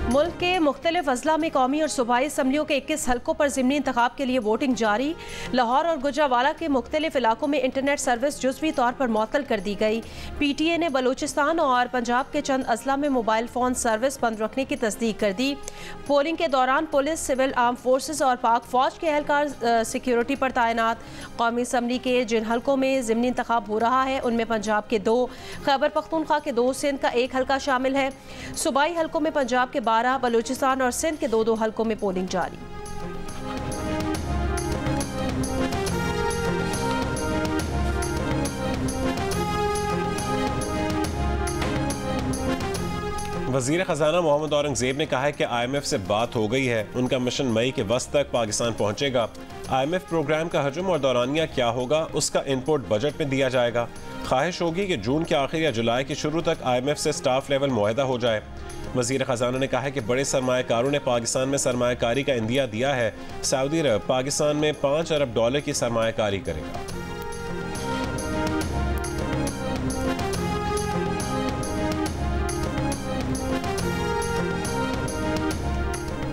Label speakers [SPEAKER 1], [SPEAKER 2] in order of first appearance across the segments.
[SPEAKER 1] मुल्क के मुख्तलिफ अजला में कौमी और सूबाई असम्बलियों के 21 हल्कों पर ज़िमनी इंतखाब के लिए वोटिंग जारी। लाहौर और गुजरावाला के मुख्तलिफ इलाकों में इंटरनेट सर्विस जुज़वी तौर पर मुअत्तल कर दी गई। PTA ने बलूचिस्तान और पंजाब के चंद अजला में मोबाइल फ़ोन सर्विस बंद रखने की तस्दीक कर दी। पोलिंग के दौरान पुलिस, सिविल आर्म फोर्सेज और पाक फ़ौज के एहलकार सिक्योरिटी पर तैनात। कौमी असम्बली के जिन हल्कों में ज़िमनी इंतखाब हो रहा है उनमें पंजाब के 2, खैबर पख्तूनख्वा के 2, सिंध का 1 हल्का शामिल है। सूबाई हल्कों में पंजाब के 12, बलूचिस्तान और सिंध के 2 हल्कों में पोलिंग जारी।
[SPEAKER 2] वज़ीर ख़ज़ाना मोहम्मद औरंगज़ेब ने कहा है कि IMF से बात हो गई है, उनका मिशन मई के वस्त तक पाकिस्तान पहुंचेगा। IMF प्रोग्राम का हजम और दौरानिया क्या होगा उसका इनपुट बजट में दिया जाएगा। ख्वाहिश होगी कि जून के आखिर या जुलाई के शुरू तक IMF से स्टाफ लेवल मुआहदा हो जाए। वज़ीर ख़ज़ाना ने कहा है कि बड़े सरमायाकारों ने पाकिस्तान में सरमायाकारी का इंदिया दिया है। सऊदी अरब पाकिस्तान में $5 अरब की सरमायाकारी करेगा।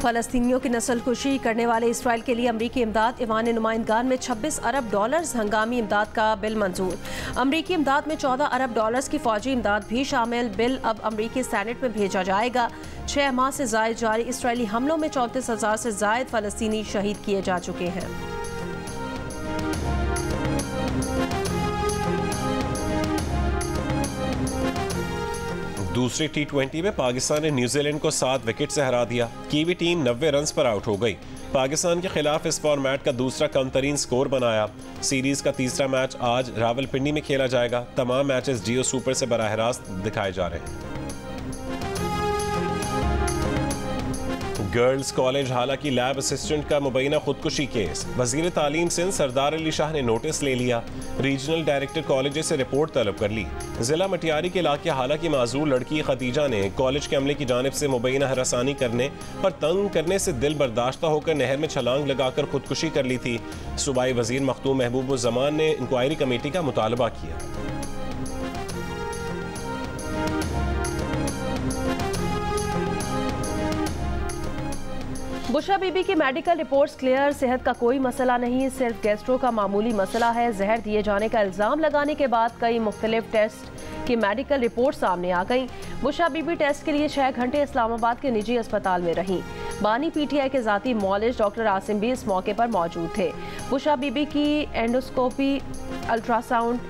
[SPEAKER 1] फ़लस्तीनियों की नस्लकुशी करने वाले इसराइल के लिए अमरीकी इमदाद ईवान नुमाइंदगान में $26 अरब हंगामी इमदाद का बिल मंजूर। अमरीकी इमदाद में $14 अरब की फ़ौजी इमदाद भी शामिल। बिल अब अमरीकी सेनेट में भेजा जाएगा। 6 माह से ज़ायद जारी इसराइली हमलों में 34,000 से ज़ायद फ़लस्तीनी शहीद किए जा चुके हैं।
[SPEAKER 2] दूसरी T20 में पाकिस्तान ने न्यूजीलैंड को 7 विकेट से हरा दिया। कीवी टीम 90 रन पर आउट हो गई। पाकिस्तान के खिलाफ इस फॉर्मेट का दूसरा कम तरीन स्कोर बनाया। सीरीज का तीसरा मैच आज रावलपिंडी में खेला जाएगा। तमाम मैचेस जियो सुपर से बराह रास्त दिखाए जा रहे हैं। गर्ल्स कॉलेज हालांकि लैब असिस्टेंट का मुबैना खुदकुशी केस। वजीर तालीम सिंध सरदार अली शाह ने नोटिस ले लिया। रीजनल डायरेक्टर कॉलेज से रिपोर्ट तलब कर ली। जिला मटियारी के इलाके हालांकि माजूर लड़की खदीजा ने कॉलेज के अमले की जानिब से मुबैना हरासानी करने और तंग करने से दिल बर्दाश्ता होकर नहर में छलांग लगाकर खुदकुशी कर ली थी। सूबाई वजीर मखदूम महबूबुज़्ज़मान ने इंक्वायरी कमेटी का मुतालबा किया।
[SPEAKER 1] बुशरा बीबी की मेडिकल रिपोर्ट्स क्लियर। सेहत का कोई मसला नहीं, सिर्फ गैस्ट्रो का मामूली मसला है। जहर दिए जाने का इल्ज़ाम लगाने के बाद कई मुख्तलिफ टेस्ट की मेडिकल रिपोर्ट सामने आ गई। बुशरा बीबी टेस्ट के लिए 6 घंटे इस्लामाबाद के निजी अस्पताल में रहीं। बानी PTI के ज़ाती मौलिज डॉक्टर आसिम भी इस मौके पर मौजूद थे। बुशरा बीबी की endoscopy, ultrasound,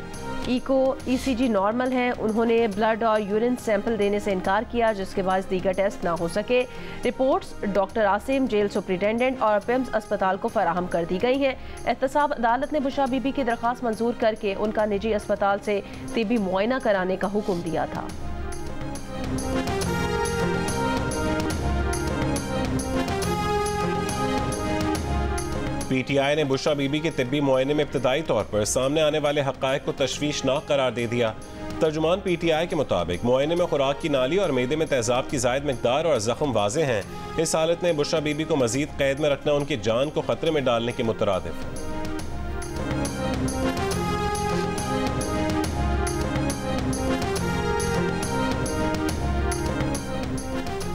[SPEAKER 1] echo, ECG normal हैं। उन्होंने ब्लड और यूरिन सैंपल देने से इनकार किया, जिसके बाद दीगर टेस्ट ना हो सके। Reports doctor Asim, jail superintendent और पिम्स अस्पताल को फराहम कर दी गई हैं। एहतसाब अदालत ने बुशरा बीबी की दरख्वास्त मंजूर करके उनका निजी अस्पताल से तिबी मुआयना कराने का हुक्म दिया था।
[SPEAKER 2] PTI ने बुशरा बीबी के तिब्बी मुआयने में इब्तदाई तौर पर सामने आने वाले हक़ाइक़ को तशवीशनाक करार दे दिया। तर्जुमान PTI के मुताबिक मुआयने में खुराक की नाली और मैदे में तेज़ाब की ज़ायद मिक़दार और ज़ख्म वाज़े हैं। इस हालत में बुशरा बीबी को मज़ीद कैद में रखना उनकी जान को ख़तरे में डालने के मुतरादिफ है।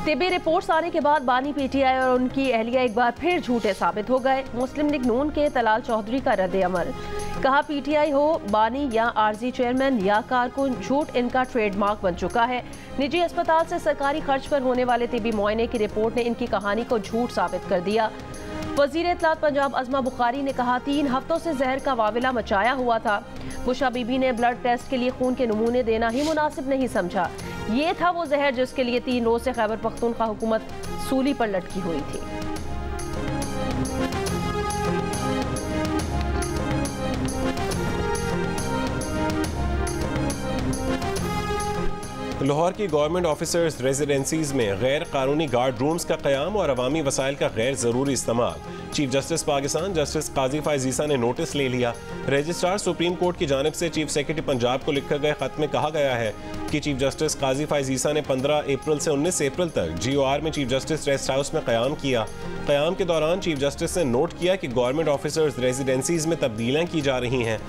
[SPEAKER 1] तिबी रिपोर्ट्स आने के बाद बानी PTI और उनकी अहलिया एक बार फिर झूठे साबित हो गए। मुस्लिम लीग नून के तलाल चौधरी का रद्द अमल। कहा PTI हो, बानी या आरजी चेयरमैन या कारकुन, झूठ इनका ट्रेडमार्क बन चुका है। निजी अस्पताल से सरकारी खर्च पर होने वाले तिबी मुआयने की रिपोर्ट ने इनकी कहानी को झूठ साबित कर दिया। वजीर इत्तलात पंजाब अज़मा बुखारी ने कहा 3 हफ्तों से जहर का वाविला मचाया हुआ था। बुशरा बीबी ने ब्लड टेस्ट के लिए खून के नमूने देना ही मुनासिब नहीं समझा। ये था वो जहर जिसके लिए 3 रोज से खैबर पख्तूनख्वा हुकूमत सूली पर लटकी हुई थी।
[SPEAKER 2] लाहौर की गवर्नमेंट ऑफिसर्स रेजिडेंसीज में गैर कानूनी गार्ड रूम्स का क़याम और अवामी वसाइल का गैर ज़रूरी इस्तेमाल। चीफ जस्टिस पाकिस्तान जस्टिस काजी फाइज़ ईसा ने नोटिस ले लिया। रजिस्ट्रार सुप्रीम कोर्ट की जानिब से चीफ सेक्रेटरी पंजाब को लिखे गए खत में कहा गया है कि चीफ जस्टिस काजी फाइज़ ईसा ने 15 अप्रैल से 19 अप्रैल तक GOR में चीफ जस्टिस रेस्ट हाउस में क़याम किया। क़याम के दौरान चीफ जस्टिस ने नोट किया कि गवर्नमेंट ऑफिसर्स रेजिडेंसीज में तब्दीलियाँ की जा रही हैं।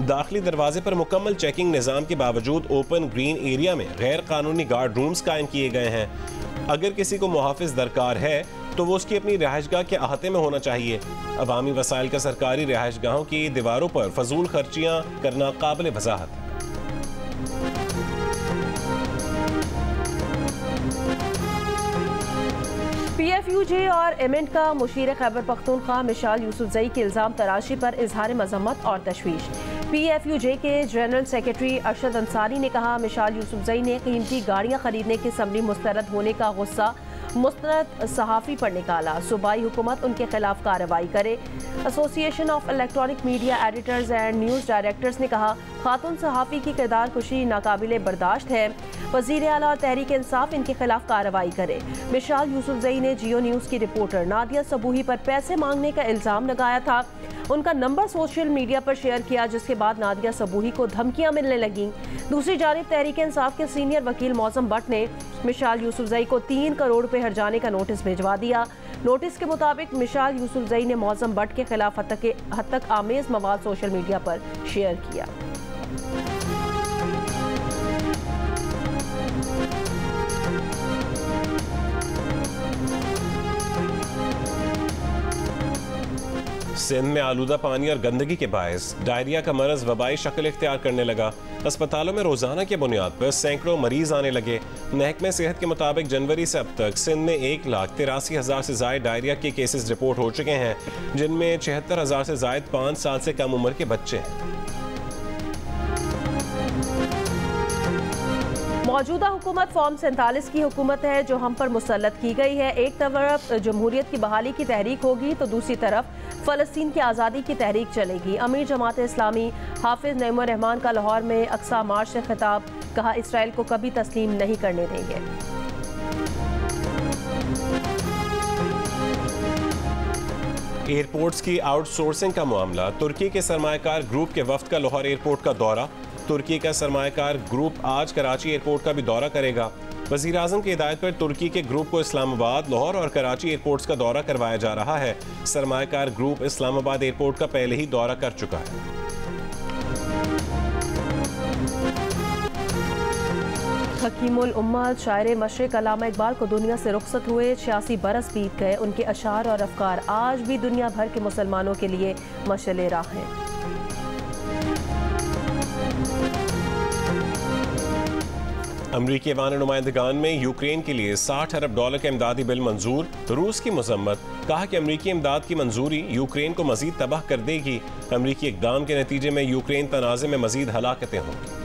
[SPEAKER 2] दाखिली दरवाजे पर मुकम्मल चेकिंग निज़ाम के बावजूद ओपन ग्रीन एरिया में गैर कानूनी गार्ड रूम्स कायम किए गए हैं। अगर किसी को मुहाफिज दरकार है तो वो उसकी अपनी रिहाइशगाह के अहाते में होना चाहिए। अवामी वसाइल का सरकारी रिहाइशगाहों की दीवारों पर फजूल खर्चियाँ करना काबिल वजाहत है।
[SPEAKER 1] PFUJ और एमेंट का मुशीर खैबर पख्तूनख्वा मिशाल यूसुफजई के इल्ज़ाम तराशी पर इजहार मजम्मत और तशवीश। PFUJ के जनरल सेक्रेटरी अरशद अंसारी ने कहा, मिशाल यूसुफजई ने कीमती गाड़ियाँ खरीदने के सबरी मुस्तरद होने का गुस्सा मुस्तरद सहाफ़ी पर निकाला। सूबाई हुकूमत उनके खिलाफ कार्रवाई करे। Association of electronic media editors and news directors ने कहा, खातून सहाफ़ी की किरदार खुशी नाकाबिले बर्दाश्त है। वज़ीर आला और तहरीक इंसाफ इनके खिलाफ कार्रवाई करे। मिशाल यूसुफजई ने जियो न्यूज़ की रिपोर्टर नादिया सबूही पर पैसे मांगने का इल्ज़ाम लगाया था। उनका नंबर सोशल मीडिया पर शेयर किया, जिसके बाद नादिया सबूही को धमकियां मिलने लगीं। दूसरी जानिब तहरीक इंसाफ के सीनियर वकील मौज़म भट्ट ने मिशाल यूसुफजई को 3 करोड़ रुपए हर्जाने का नोटिस भिजवा दिया। नोटिस के मुताबिक मिशाल यूसुफजई ने मौज़म भट्ट के खिलाफ हद तक आमेज मवाद सोशल मीडिया पर शेयर किया।
[SPEAKER 2] सिंध में आलूदा पानी और गंदगी के बायस डायरिया का मरज वबाई शक्ल इख्तियार करने लगा। अस्पतालों में रोजाना की बुनियाद पर सैकड़ों मरीज आने लगे। महकमे सेहत के मुताबिक जनवरी से अब तक सिंध में 1,83,000 से ज्यादा डायरिया के केसेस रिपोर्ट हो चुके हैं, जिनमें 76,000 से ज्यादा 5 साल से कम उम्र के बच्चे हैं।
[SPEAKER 1] मौजूदा हुकूमत फॉर्म 47 की हुकूमत है जो हम पर मुसल्लत की गई है। एक तरफ जमहूरियत की बहाली की तहरीक होगी तो दूसरी तरफ फ़लस्तीन की आज़ादी की तहरीक चलेगी। अमीर जमात इस्लामी हाफिज नईमुर रहमान का लाहौर में अक्सा मार्च से खिताब, कहा इसराइल को कभी तस्लीम नहीं करने देंगे।
[SPEAKER 2] एयरपोर्ट्स की आउटसोर्सिंग का मामला, तुर्की के सरमायाकार ग्रुप के वफ्द का लाहौर एयरपोर्ट का दौरा। तुर्की का सरमायाकार ग्रुप आज कराची एयरपोर्ट का भी दौरा करेगा। वज़ीर आज़म की हिदायत पर तुर्की के ग्रुप को इस्लामाबाद, लाहौर और कराची एयरपोर्ट्स का दौरा करवाया जा रहा है। सरमायाकार ग्रुप इस्लामाबाद एयरपोर्ट का पहले ही दौरा कर चुका है।
[SPEAKER 1] हकीमुल उम्मत शायर मशरिक अल्लामा इकबाल को दुनिया से रुखसत हुए 86 बरस बीत गए। उनके अशार और अफकार आज भी दुनिया भर के मुसलमानों के लिए मशअले राह हैं।
[SPEAKER 2] अमरीकी ऐवान नुमाइंदगान में यूक्रेन के लिए $60 अरब का इमदादी बिल मंजूर। रूस की मजम्मत, कहा कि अमरीकी इमदाद की मंजूरी यूक्रेन को मजीद तबाह कर देगी। अमरीकी इकदाम के नतीजे में यूक्रेन तनाज़े में मजीद हलाकतें होंगी।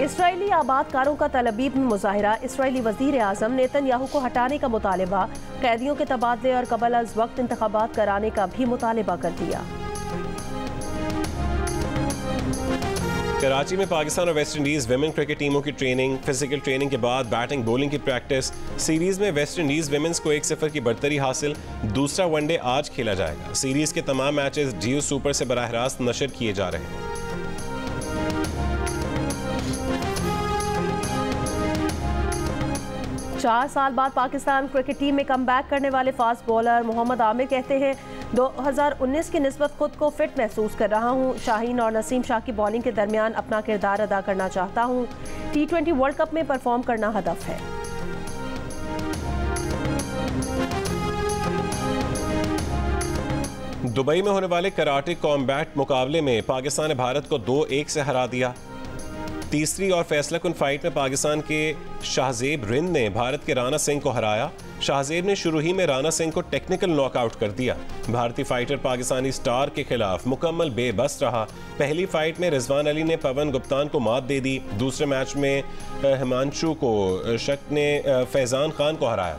[SPEAKER 1] इसराइली आबादकारों का तल अबीब में मुजाहिरा। इसराइली वजीर आज़म नेतन्याहू को हटाने का मुतालबा, कैदियों के तबादले और कबल अज वक्त इंतखाबात कराने का भी मुतालबा कर दिया।
[SPEAKER 2] कराची में पाकिस्तान और वेस्ट इंडीज विमेन क्रिकेट टीमों की ट्रेनिंग, फिजिकल ट्रेनिंग के बाद बैटिंग बॉलिंग की प्रैक्टिस। सीरीज में वेस्ट इंडीज विमेंस को 1-0 की बढ़तरी हासिल। दूसरा वनडे आज खेला जाएगा। सीरीज के तमाम मैचेस जियो सुपर से बराह रास्त नशर किए जा रहे हैं।
[SPEAKER 1] चार साल बाद पाकिस्तान क्रिकेट टीम में कमबैक करने वाले फास्ट बॉलर मोहम्मद आमिर कहते हैं, 2019 की निस्बत खुद को फिट महसूस कर रहा हूं। शाहीन और नसीम शाह की बॉलिंग के दरमियान अपना किरदार अदा करना चाहता हूं। T20 वर्ल्ड कप में परफॉर्म करना हदफ है।
[SPEAKER 2] दुबई में होने वाले कराटे कॉम्बैट मुकाबले में पाकिस्तान ने भारत को 2-1 से हरा दिया। तीसरी और फैसला कुन फाइट में पाकिस्तान के शाहजेब रिंद ने भारत के राणा सिंह को हराया। शाहजेब ने शुरू ही में राणा सिंह को टेक्निकल नॉकआउट कर दिया। भारतीय फाइटर पाकिस्तानी स्टार के खिलाफ मुकम्मल बेबस रहा। पहली फाइट में रिजवान अली ने पवन गुप्तान को मात दे दी। दूसरे मैच में हिमांशु को शक ने फैजान खान को हराया।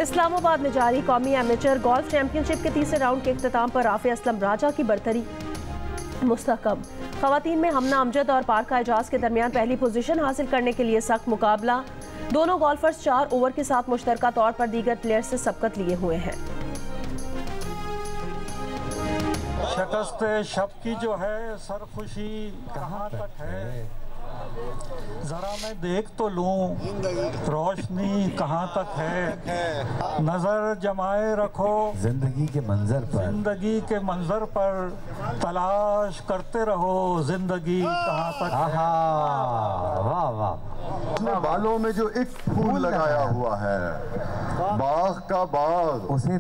[SPEAKER 1] इस्लामाबाद में जारी कौमी एमेचर गोल्फ चैंपियनशिप के तीसरे राउंड के इख्तिताम पर राफे असलम राजा की बढ़तरी मुस्तहकम। खवातीन में हमना अमजद और पारका एजाज के दरमियान पहली पोजीशन हासिल करने के लिए सख्त मुकाबला। दोनों गोल्फर्स 4 ओवर के साथ मुश्तरका तौर पर दीगर प्लेयर से सबकत लिए हुए हैं।
[SPEAKER 3] शिकस्त शब की जो है सरखुशी कहाँ तक है, जरा मैं देख तो लूं रोशनी कहाँ तक है, नजर जमाए रखो
[SPEAKER 4] जिंदगी के मंजर पर तलाश करते रहो जिंदगी कहाँ तक है। वाह वाह।
[SPEAKER 5] अपने बालों में जो एक फूल लगाया हुआ है, बाग का बाग
[SPEAKER 4] उसे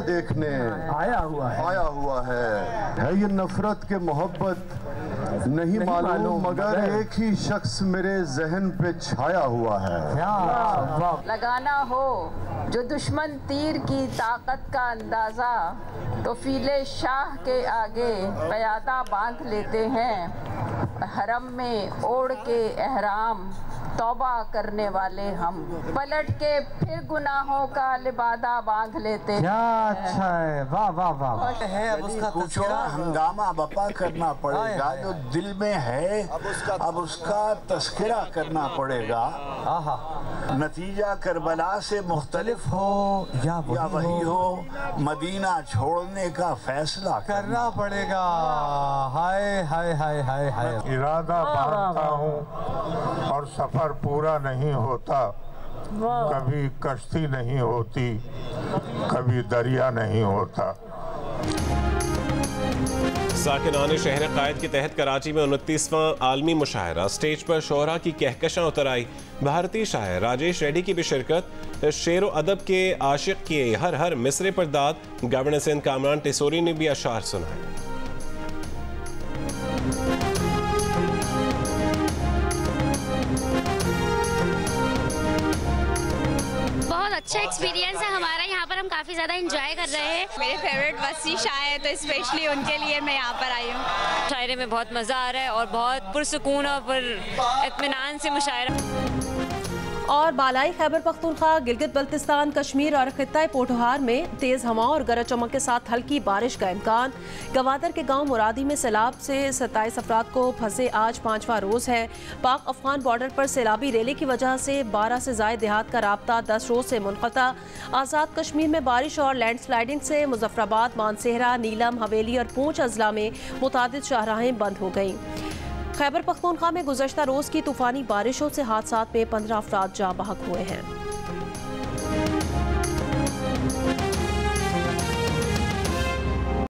[SPEAKER 5] देखने
[SPEAKER 4] आया
[SPEAKER 5] हुआ है ये नफरत के मोहब्बत नहीं मालूम मगर एक ही शख्स मेरे जहन पे छाया हुआ है।
[SPEAKER 6] लगाना हो जो दुश्मन तीर की ताकत का अंदाजा, तो फीले शाह के आगे क़यादा बांध लेते हैं। हरम में ओढ़ के एहराम तौबा करने वाले हम, पलट के फिर गुनाहों का लिबादा बांध लेते हैं।
[SPEAKER 4] क्या अच्छा है, वाह वाह वाह।
[SPEAKER 7] अब उसका कुछ हंगामा बपा करना पड़ेगा, जो दिल में है अब उसका तस्करा करना पड़ेगा। नतीजा करबला से मुख्तलिफ हो या वही हो, मदीना छोड़ने का फैसला
[SPEAKER 4] करना पड़ेगा। हाय हाय हाय हाय हाय।
[SPEAKER 3] इरादा बांधता हूँ और सफर पूरा नहीं होता, कभी कश्ती नहीं होती, कभी दरिया नहीं होता।
[SPEAKER 2] साकिनान शहर कायद के तहत कराची में 29वां आलमी मुशायरा, स्टेज पर शोहरा की कहकशां उतर आई। भारतीय शायर राजेश रेड्डी की भी शिरकत। शेर व अदब के आशिक के हर हर मिसरे पर दाद। गवर्नर सिंध कामरान टिसोरी ने भी अशार सुनाए।
[SPEAKER 8] अच्छा एक्सपीरियंस है हमारा, यहाँ पर हम काफ़ी ज़्यादा एंजॉय कर रहे हैं।
[SPEAKER 9] मेरे फेवरेट वसी शाह है, तो स्पेशली उनके लिए मैं यहाँ पर आई हूँ।
[SPEAKER 10] शायरे में बहुत मज़ा आ रहा है और बहुत पुरसुकून और इत्मीनान से मुशायरा।
[SPEAKER 1] और बालाई खैबर पख्तूनख्वा, गिलगित बल्तिस्तान, कश्मीर और खित्ता पोठोहार में तेज़ हवा और गरज चमक के साथ हल्की बारिश का इम्कान। गवादर के गांव मुरादी में सैलाब से 27 अफराद को फंसे आज 5वां रोज़ है। पाक अफगान बॉर्डर पर सैलाबी रैली की वजह से 12 से ज़ायद देहात का राब्ता 10 रोज़ से मुनक़ता। आज़ाद कश्मीर में बारिश और लैंडस्लाइडिंग से मुजफ्फराबाद, मानसेहरा, नीलम, हवेली और पूंछ अजला में मुतादिद शाहराहें बंद हो गईं। खैबर पख्तूनख्वा में गुज़श्ता रोज़ की तूफ़ानी बारिशों से हादसात में 15 अफराद जाँ बहक हुए हैं।